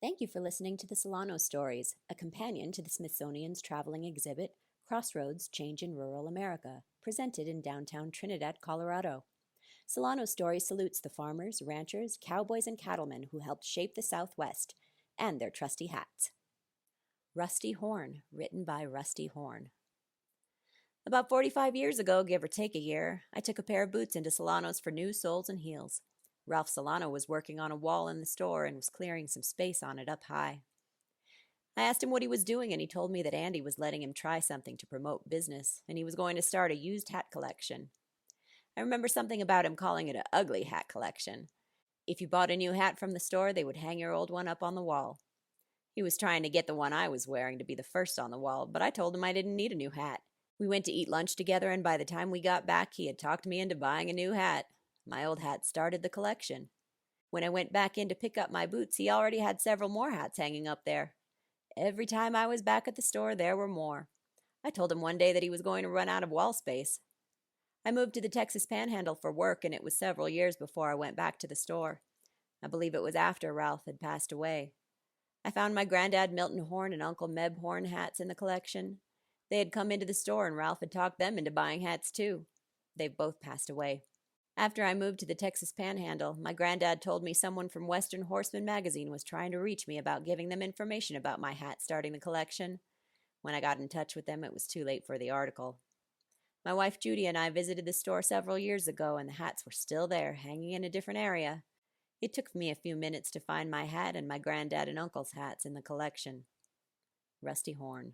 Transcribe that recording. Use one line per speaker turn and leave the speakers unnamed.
Thank you for listening to the Solanos Stories, a companion to the Smithsonian's traveling exhibit, Crossroads, Change in Rural America, presented in downtown Trinidad, Colorado. Solanos Story salutes the farmers, ranchers, cowboys, and cattlemen who helped shape the Southwest, and their trusty hats. Rusty Horn, written by Rusty Horn. About 45 years ago, give or take a year, I took a pair of boots into Solanos for new soles and heels. Ralph Solano was working on a wall in the store and was clearing some space on it up high. I asked him what he was doing, and he told me that Andy was letting him try something to promote business, and he was going to start a used hat collection. I remember something about him calling it an ugly hat collection. If you bought a new hat from the store, they would hang your old one up on the wall. He was trying to get the one I was wearing to be the first on the wall, but I told him I didn't need a new hat. We went to eat lunch together, and by the time we got back, he had talked me into buying a new hat. My old hat started the collection. When I went back in to pick up my boots, he already had several more hats hanging up there. Every time I was back at the store, there were more. I told him one day that he was going to run out of wall space. I moved to the Texas Panhandle for work, and it was several years before I went back to the store. I believe it was after Ralph had passed away. I found my granddad Milton Horn and Uncle Meb Horn hats in the collection. They had come into the store, and Ralph had talked them into buying hats too. They've both passed away. After I moved to the Texas Panhandle, my granddad told me someone from Western Horseman magazine was trying to reach me about giving them information about my hat starting the collection. When I got in touch with them, it was too late for the article. My wife Judy and I visited the store several years ago, and the hats were still there, hanging in a different area. It took me a few minutes to find my hat and my granddad and uncle's hats in the collection. Rusty Horn.